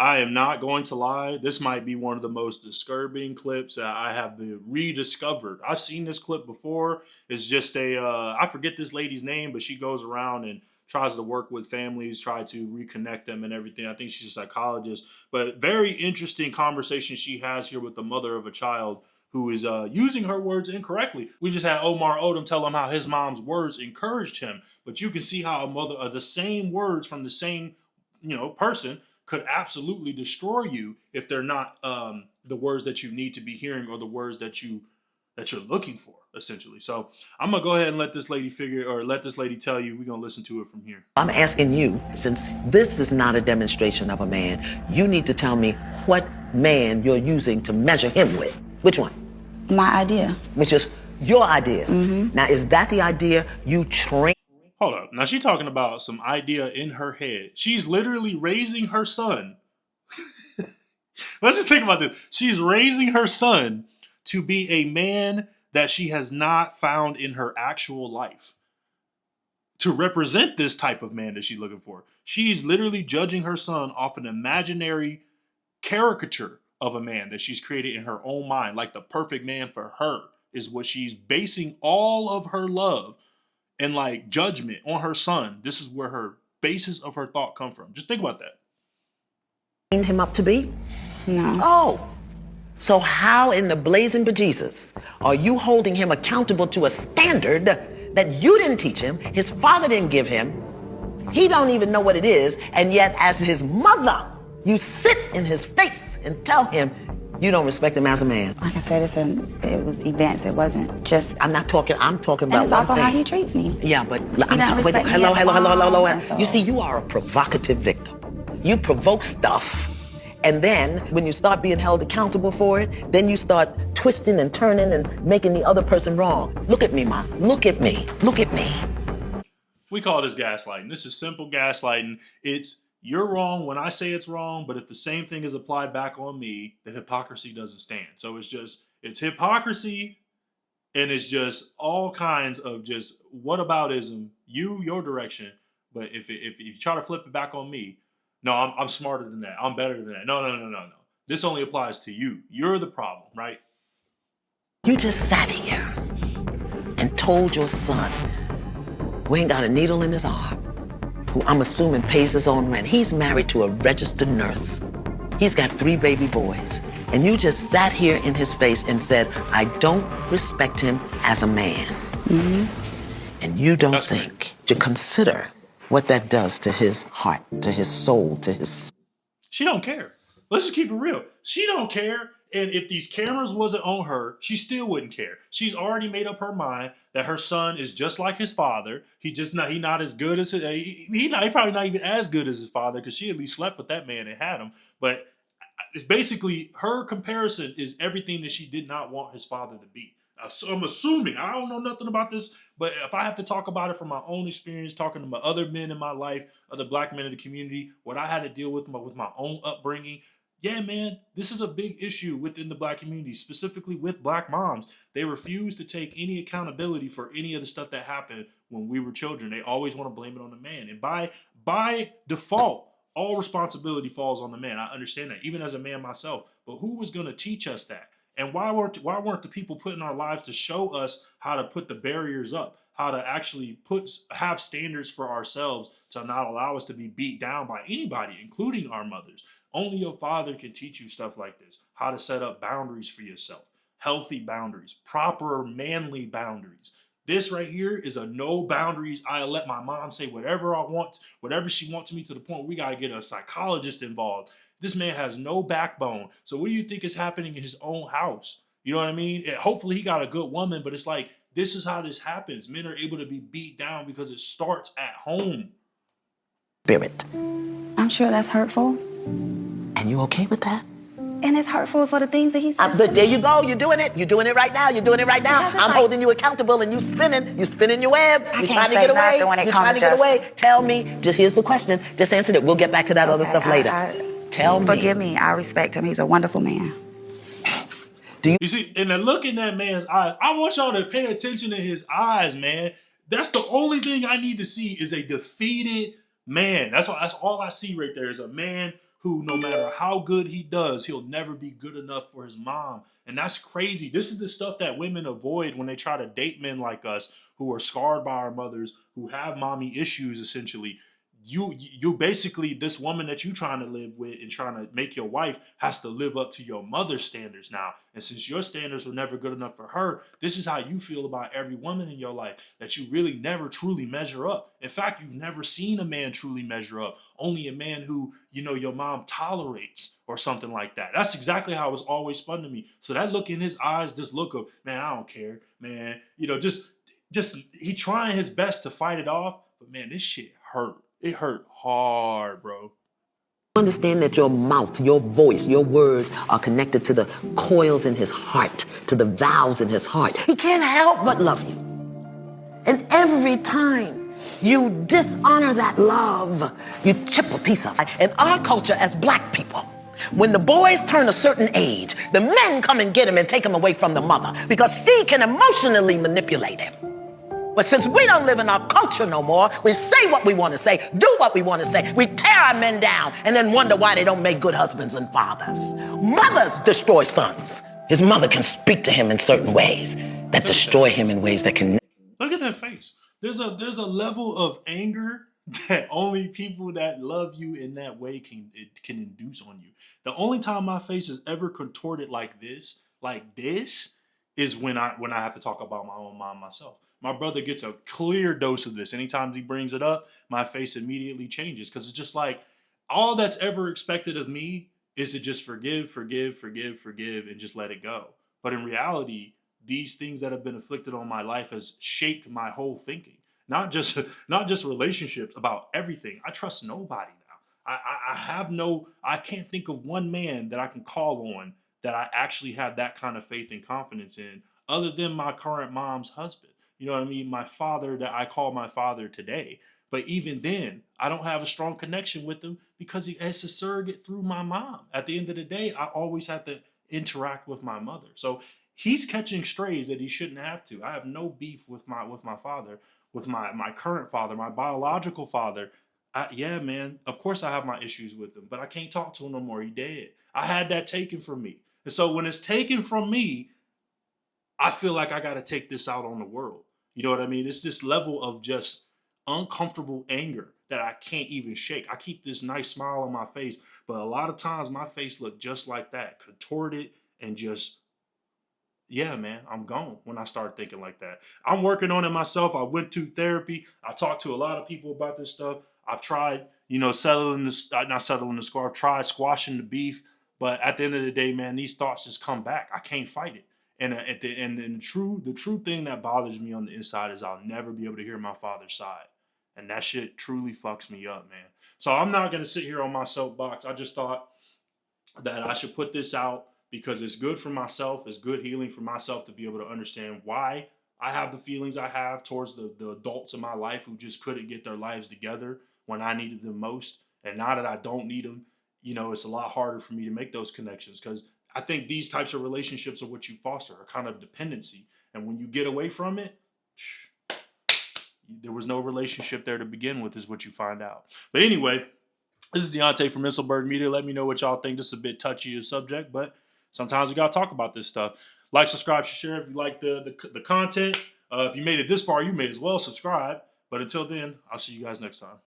I am not going to lie. This might be one of the most disturbing clips that I have rediscovered. I've seen this clip before. It's just I forget this lady's name, but she goes around and tries to work with families, try to reconnect them and everything. I think she's a psychologist, but very interesting conversation she has here with the mother of a child who is using her words incorrectly. We just had Omar Odom tell him how his mom's words encouraged him, but you can see how a mother, the same words from the same person could absolutely destroy you if they're not the words that you need to be hearing or the words that you're looking for, essentially. So I'm gonna go ahead and let this lady tell you. We're gonna listen to it from here. I'm asking you, since this is not a demonstration of a man, you need to tell me what man you're using to measure him with. Which one? My idea. Which is your idea. Now, is that the idea you train? Hold up. Now she's talking about some idea in her head. She's literally raising her son. Let's just think about this. She's raising her son to be a man that she has not found in her actual life. To represent this type of man that she's looking for. She's literally judging her son off an imaginary caricature of a man that she's created in her own mind. Like the perfect man for her is what she's basing all of her love and like judgment on her son. This is where her basis of her thought come from. Just think about that. Him up to be? No. Oh, so how in the blazing bejesus are you holding him accountable to a standard that you didn't teach him, his father didn't give him, he don't even know what it is, and yet as his mother, you sit in his face and tell him you don't respect him as a man? Like I said, it was events. It wasn't just. I'm talking about and it's also how he treats me. Yeah, but I'm talking. Hello. So. You see, you are a provocative victim. You provoke stuff, and then when you start being held accountable for it, then you start twisting and turning and making the other person wrong. Look at me, Ma. Look at me. Look at me. We call this gaslighting. This is simple gaslighting. It's you're wrong when I say it's wrong, but if the same thing is applied back on me, the hypocrisy doesn't stand. So it's hypocrisy, and it's just all kinds of just whataboutism, your direction. But if you try to flip it back on me, no, I'm smarter than that. I'm better than that. No. This only applies to you. You're the problem, right? You just sat here and told your son, who ain't got a needle in his arm, who I'm assuming pays his own rent. He's married to a registered nurse. He's got 3 baby boys. And you just sat here in his face and said, I don't respect him as a man. And you don't think to consider what that does to his heart, to his soul, to his... She don't care. Let's just keep it real. She don't care. And if these cameras wasn't on her, she still wouldn't care. She's already made up her mind that her son is just like his father. He not as good as he probably not even as good as his father, because she at least slept with that man and had him. But it's basically her comparison is everything that she did not want his father to be. So I'm assuming, I don't know nothing about this, but if I have to talk about it from my own experience, talking to my other men in my life, other black men in the community, what I had to deal with my own upbringing, yeah, man, this is a big issue within the black community, specifically with black moms. They refuse to take any accountability for any of the stuff that happened when we were children. They always want to blame it on the man. And by default, all responsibility falls on the man. I understand that, even as a man myself. But who was going to teach us that? And why weren't the people put in our lives to show us how to put the barriers up, how to actually have standards for ourselves to not allow us to be beat down by anybody, including our mothers? Only your father can teach you stuff like this, how to set up boundaries for yourself, healthy boundaries, proper manly boundaries. This right here is a no boundaries. I let my mom say whatever I want, whatever she wants to me, to the point where we got to get a psychologist involved. This man has no backbone. So what do you think is happening in his own house? You know what I mean? And hopefully he got a good woman, but it's like, this is how this happens. Men are able to be beat down because it starts at home. Spirit. I'm sure that's hurtful. And you okay with that? And it's hurtful for the things that he says. But there you go. You're doing it. You're doing it right now. You're doing it right now. I'm holding you accountable, and you spinning. You're spinning your web. You're trying to get away. You're trying to get away. Tell me. Just here's the question. Just answer it. We'll get back to that other stuff later. Tell me. Forgive me. I respect him. He's a wonderful man. You see, and the look in that man's eyes, I want y'all to pay attention to his eyes, man. That's the only thing I need to see is a defeated man. That's all I see right there is a man who, no matter how good he does, he'll never be good enough for his mom. And that's crazy. This is the stuff that women avoid when they try to date men like us who are scarred by our mothers, who have mommy issues essentially. You basically, this woman that you trying to live with and trying to make your wife has to live up to your mother's standards now. And since your standards were never good enough for her, this is how you feel about every woman in your life, that you really never truly measure up. In fact, you've never seen a man truly measure up. Only a man who, your mom tolerates or something like that. That's exactly how it was always spun to me. So that look in his eyes, this look of, man, I don't care, man. Just he trying his best to fight it off, but man, this shit hurt. It hurt hard, bro. Understand that your mouth, your voice, your words are connected to the coils in his heart, to the valves in his heart. He can't help but love you. And every time you dishonor that love, you chip a piece of it. In our culture as black people, when the boys turn a certain age, the men come and get him and take him away from the mother because she can emotionally manipulate him. But since we don't live in our culture no more, we say what we want to say, do what we want to say. We tear our men down and then wonder why they don't make good husbands and fathers. Mothers destroy sons. His mother can speak to him in certain ways that destroy him in ways that can... Look at that face. There's a level of anger that only people that love you in that way can induce on you. The only time my face is ever contorted like this, is when I have to talk about my own mom myself. My brother gets a clear dose of this. Anytime he brings it up, my face immediately changes because it's just like all that's ever expected of me is to just forgive, and just let it go. But in reality, these things that have been inflicted on my life has shaped my whole thinking. Not just relationships, about everything. I trust nobody now. I can't think of one man that I can call on that I actually have that kind of faith and confidence in, other than my current mom's husband. You know what I mean? My father that I call my father today. But even then, I don't have a strong connection with him because he has a surrogate through my mom. At the end of the day, I always have to interact with my mother. So he's catching strays that he shouldn't have to. I have no beef with my father, with my current father, my biological father. Yeah, man, of course I have my issues with him, but I can't talk to him no more. He dead. I had that taken from me. And so when it's taken from me, I feel like I got to take this out on the world. You know what I mean? It's this level of just uncomfortable anger that I can't even shake. I keep this nice smile on my face, but a lot of times my face look just like that, contorted and just, yeah, man, I'm gone when I start thinking like that. I'm working on it myself. I went to therapy. I talked to a lot of people about this stuff. I've tried, not settling the score. I've tried squashing the beef, but at the end of the day, man, these thoughts just come back. I can't fight it. And the true thing that bothers me on the inside is I'll never be able to hear my father's side. And that shit truly fucks me up, man. So I'm not going to sit here on my soapbox. I just thought that I should put this out because it's good for myself. It's good healing for myself to be able to understand why I have the feelings I have towards the adults in my life who just couldn't get their lives together when I needed them most. And now that I don't need them, it's a lot harder for me to make those connections because I think these types of relationships are what you foster, a kind of dependency. And when you get away from it, there was no relationship there to begin with, is what you find out. But anyway, this is Deontay from Inselbergmedia. Let me know what y'all think. This is a bit touchy of subject, but sometimes we got to talk about this stuff. Like, subscribe, share if you like the content. If you made it this far, you may as well subscribe. But until then, I'll see you guys next time.